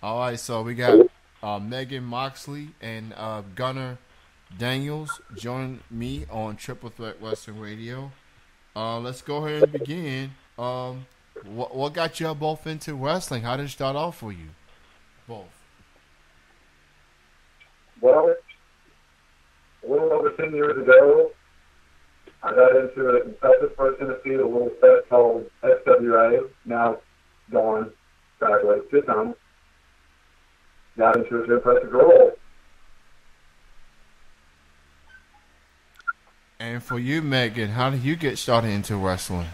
All right, so we got Megyn Moxley and Gunnar Daniels joining me on Triple Threat Western Radio. Let's go ahead and begin. What got y'all both into wrestling? How did it start off for you? Both. Well, a little over 10 years ago, I got into it in Southwest Tennessee, a little set called SWA, now gone, sadly, just on. Got into it to impress a girl. And for you, Megyn, how did you get started into wrestling?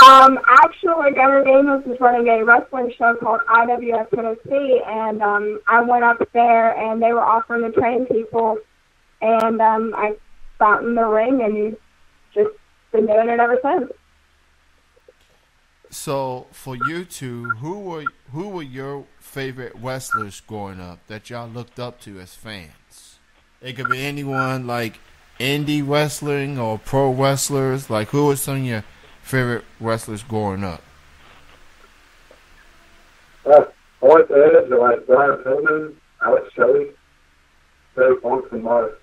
Actually, Gunnar Daniels was running a wrestling show called IWS Tennessee, and I went up there, and they were offering to train people, and I got in the ring and just been doing it ever since. So, for you two, who were your favorite wrestlers growing up that y'all looked up to as fans? It could be anyone like indie wrestling or pro wrestlers. Like, who were some of your favorite wrestlers growing up? I like the Edge, I like Brian Pillman, Alex Shelley, Terry Funk, and Mark.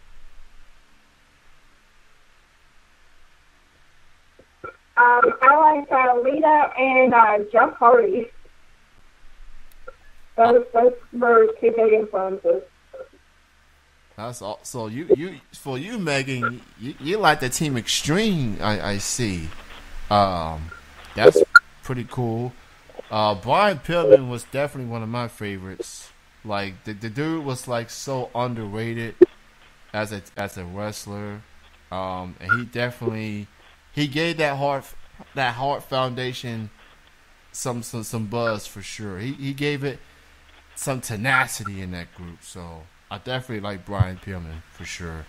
I like Lita and Jeff Hardy. Those were two big influences. That's all. So for you, Megyn, you like the Team Extreme. I see. That's pretty cool. Brian Pillman was definitely one of my favorites. Like the dude was like so underrated as a wrestler. And he gave that Heart Foundation some buzz for sure. He gave it some tenacity in that group. So I definitely like Brian Pillman for sure.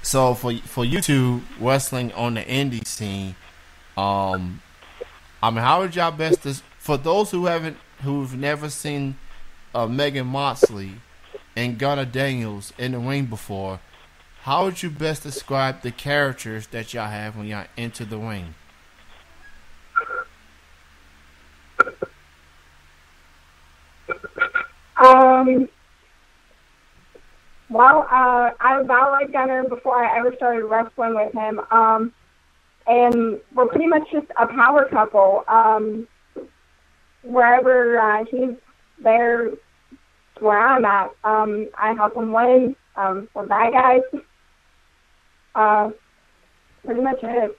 So for you two wrestling on the indie scene, I mean, how would y'all for those who've never seen Megyn Moxley and Gunnar Daniels in the ring before, how would you best describe the characters that y'all have when y'all enter the ring? Well, I liked Gunnar before I ever started wrestling with him. And we're pretty much just a power couple. Wherever he's there, where I'm at. I help him win. We're bad guys. Pretty much it.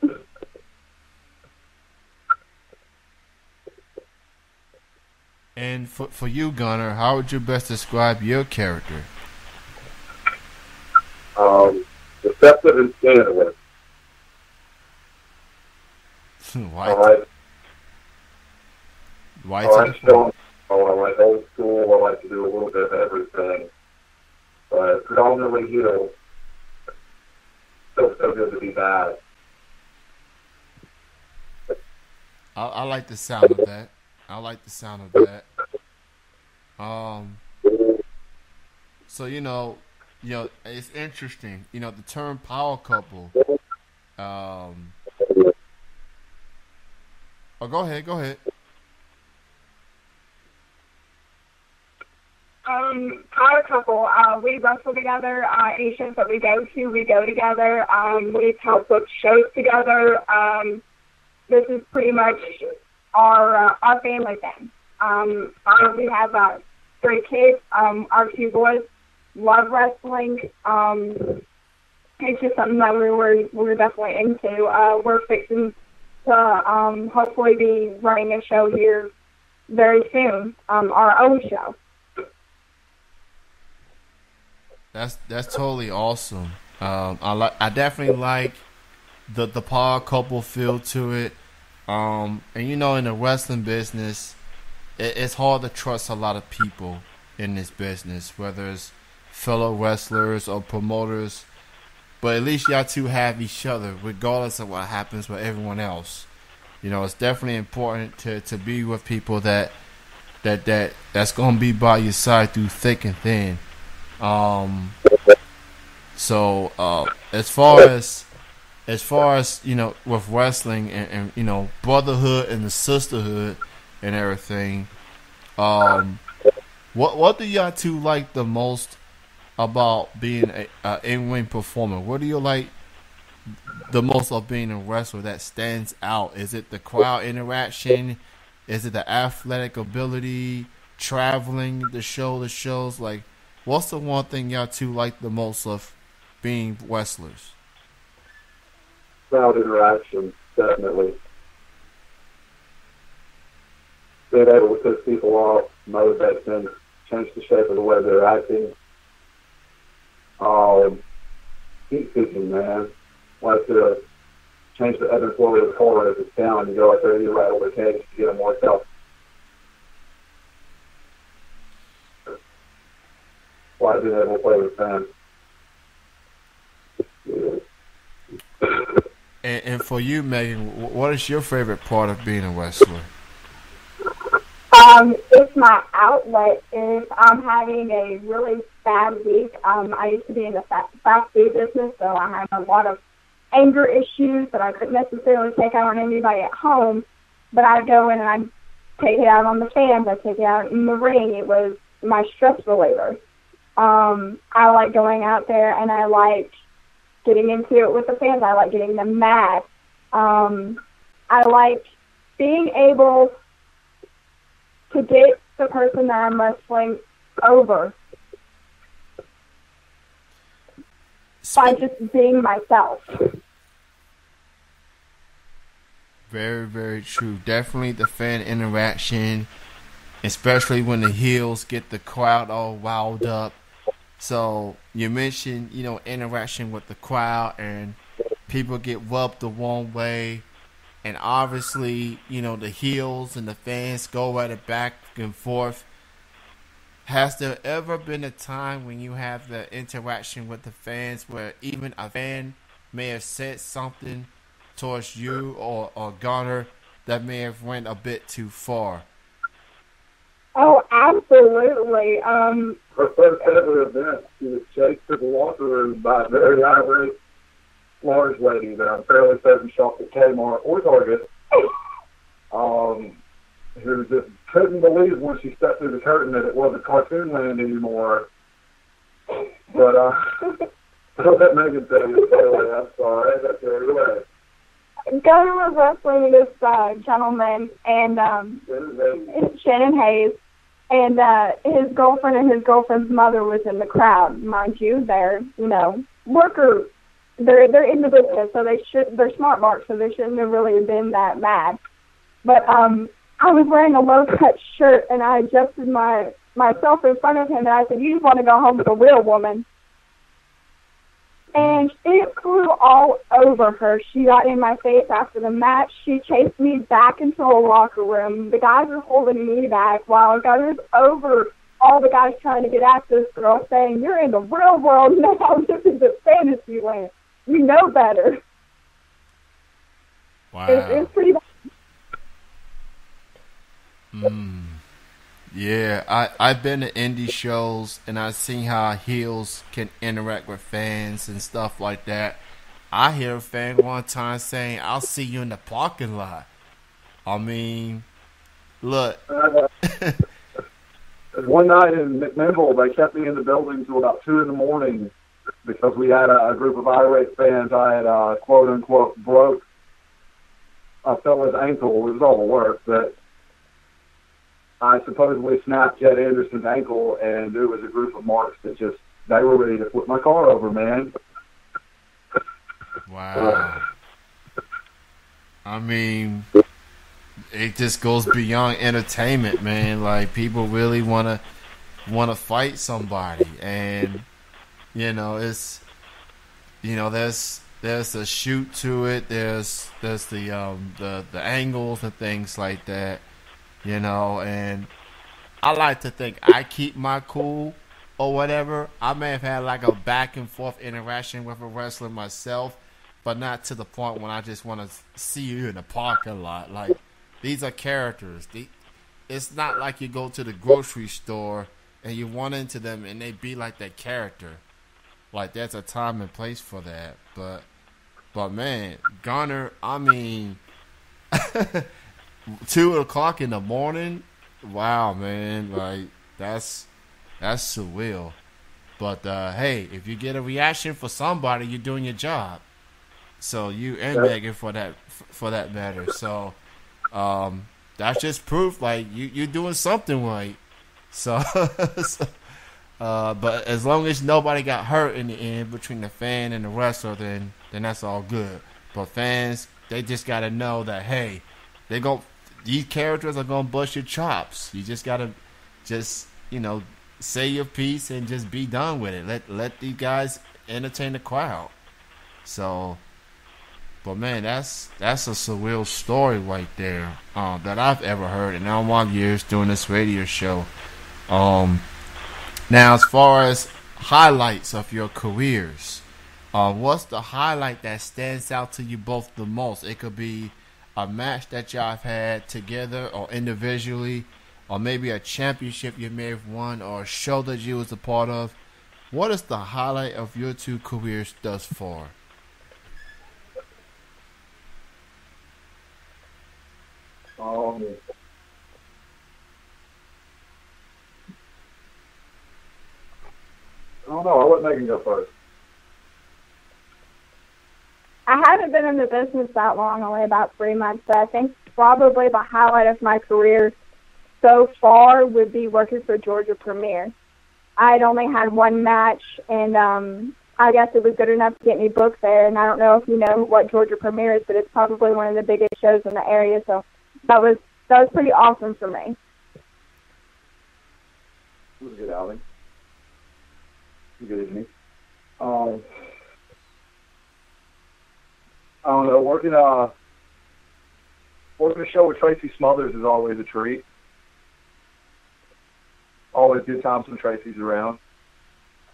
And for you, Gunnar, how would you best describe your character? Deceptive and scandalous. White. I like strong. I like old school. I like to do a little bit of everything. But predominantly heel. Still so good to be bad. I like the sound of that. So it's interesting. The term power couple. Oh, go ahead. Power couple. We wrestle together. Any shows that we go together. We've helped book shows together. This is pretty much our family thing. We have 3 kids. Our 2 boys love wrestling. It's just something that we're definitely into. We're fixing to hopefully be running a show here very soon. Our own show. That's totally awesome. I definitely like the power couple feel to it. And in the wrestling business, it's hard to trust a lot of people in this business, whether it's fellow wrestlers or promoters. But at least y'all two have each other, regardless of what happens with everyone else. It's definitely important to be with people that's gonna be by your side through thick and thin. So as far as with wrestling and brotherhood and the sisterhood, and everything. What do y'all two like the most about being a in-ring performer? What do you like the most of being a wrestler that stands out? Is it the crowd interaction? Is it the athletic ability? Traveling the shows? Like, what's the one thing y'all two like the most of being wrestlers? Crowd interaction, definitely. Being able to piss people off, motivate them, change the shape of the way they're acting. Heat seeking, man. Like to change the ebb and flow of the car if it's down. You go out there and you rattle the cage to get them worked up. Why being able to play with fans. And for you, Megyn, what is your favorite part of being a wrestler? It's my outlet. If I'm having a really bad week, I used to be in the fast food business, so I had a lot of anger issues that I couldn't necessarily take out on anybody at home, but I'd go in and I'd take it out on the fans. I'd take it out in the ring. It was my stress reliever. I like going out there and I like getting into it with the fans. I like getting them mad. I like being able to get the person that I'm wrestling over by just being myself. Very, very true. Definitely the fan interaction, especially when the heels get the crowd all riled up. So you mentioned, interaction with the crowd and people get rubbed the wrong way. And obviously, the heels and the fans go at it back and forth. Has there ever been a time when you have the interaction with the fans where even a fan may have said something towards you or Gunner that may have went a bit too far? Oh, absolutely. Her first ever event, she was chased to the locker room by a very irate large lady that I'm fairly certain shopped at Kmart or Target, who just couldn't believe when she stepped through the curtain that it wasn't cartoon land anymore. But I'll let Megyn tell you the story. I'm sorry, I got carried away. Gunner was wrestling this gentleman, and Shannon Hayes, and his girlfriend and his girlfriend's mother was in the crowd. Mind you, they're worker. They're in the business, so they're smart marks, so they shouldn't have really been that mad. But I was wearing a low cut shirt, and I adjusted myself in front of him, and I said, "You just want to go home with a real woman." And it flew all over her. She got in my face after the match. She chased me back into the locker room. The guys were holding me back while Gunner's over all the guys trying to get at this girl, saying, "You're in the real world now. This is the fantasy land. You know better." Wow. It's pretty bad. Yeah, I've been to indie shows and I've seen how heels can interact with fans and stuff like that. I hear a fan one time saying, "I'll see you in the parking lot." I mean, look. One night in McMinnville, they kept me in the building until about 2 in the morning because we had a group of irate fans. I had, quote unquote, broke a fella's ankle. It was all work, but I supposedly snapped Jed Anderson's ankle, and there was a group of marks that they were ready to flip my car over, man. Wow. I mean, it just goes beyond entertainment, man. Like, people really want to fight somebody, and it's there's a shoot to it. There's the angles and things like that. And I like to think I keep my cool or whatever. I may have had like a back and forth interaction with a wrestler myself, but not to the point when I just want to see you in the parking lot. Like, these are characters. It's not like you go to the grocery store and you run into them and they be like that character. Like, there's a time and place for that. But man, Gunner, I mean, 2 o'clock in the morning. Wow, man, like that's surreal. But hey, if you get a reaction for somebody, you're doing your job. So you and Megyn for that matter. So that's just proof like you're doing something right. So, but as long as nobody got hurt in the end between the fan and the wrestler, then that's all good. But fans, they just gotta know that hey, these characters are gonna bust your chops. You just gotta say your piece and just be done with it. Let these guys entertain the crowd. So, but man, that's a surreal story right there that I've ever heard in all my years doing this radio show. Now, as far as highlights of your careers, what's the highlight that stands out to you both the most? It could be a match that y'all have had together or individually, or maybe a championship you may have won, or a show that you was a part of. What is the highlight of your two careers thus far? I don't know. I'll let Megyn go first. I haven't been in the business that long, only about 3 months, but I think probably the highlight of my career so far would be working for Georgia Premier. I'd only had one match, and I guess it was good enough to get me booked there, and I don't know if you know what Georgia Premier is, but it's probably one of the biggest shows in the area, so that was pretty awesome for me. It was a good outing. Good evening. I don't know. Working a show with Tracy Smothers is always a treat. Always good times when Tracy's around.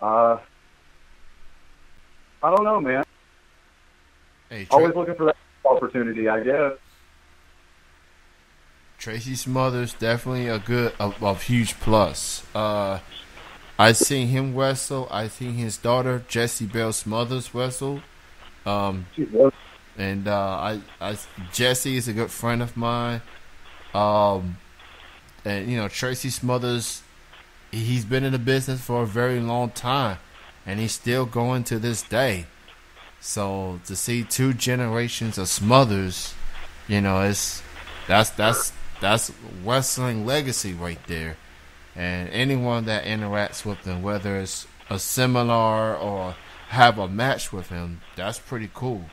I don't know, man. Hey, always looking for that opportunity, I guess. Tracy Smothers definitely a huge plus. I seen him wrestle. I seen his daughter Jessie Bell Smothers wrestle. And Jessie is a good friend of mine. And Tracy Smothers, he's been in the business for a very long time, and he's still going to this day. So to see 2 generations of Smothers, that's wrestling legacy right there. And anyone that interacts with him, whether it's a seminar or have a match with him, that's pretty cool.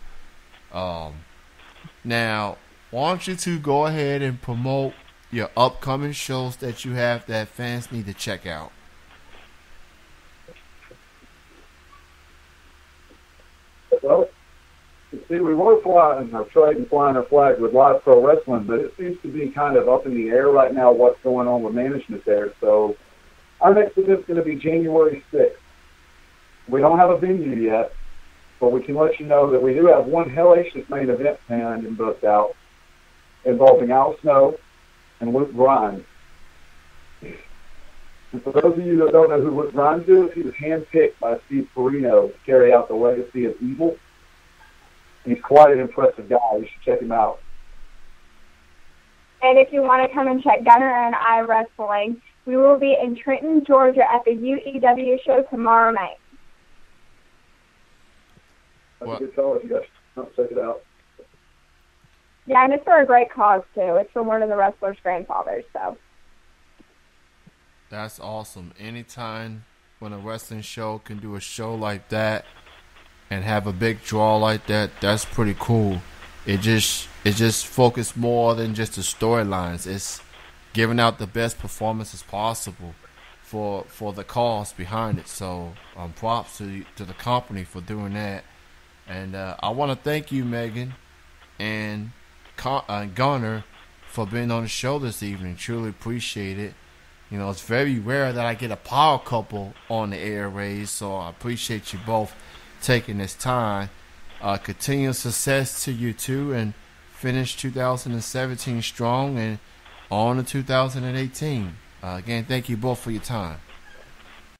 Now, why don't you two go ahead and promote your upcoming shows that you have that fans need to check out? Well, you see, we were flying our trade and flying our flag with Live Pro Wrestling, but it seems to be kind of up in the air right now what's going on with management there. So our next event's going to be January 6th. We don't have a venue yet, but we can let you know that we do have one hellacious main event planned and booked out involving Al Snow and Luke Grimes. And for those of you that don't know who Luke Grimes is, he was handpicked by Steve Corino to carry out the legacy of Evil. He's quite an impressive guy. You should check him out. And if you want to come and check Gunner and I wrestling, we will be in Trenton, Georgia at the UEW show tomorrow night. That's a good call if you guys don't check it out. Yeah, and it's for a great cause, too. It's for one of the wrestlers' grandfathers, so. That's awesome. Anytime when a wrestling show can do a show like that and have a big draw like that, that's pretty cool. It just focused more than just the storylines. It's giving out the best performances possible for the cause behind it. So props to the company for doing that. And I want to thank you, Megyn and Gunner, for being on the show this evening. Truly appreciate it. It's very rare that I get a power couple on the airways, so I appreciate you both taking this time. Continued success to you two, and finish 2017 strong and on to 2018. Again, thank you both for your time.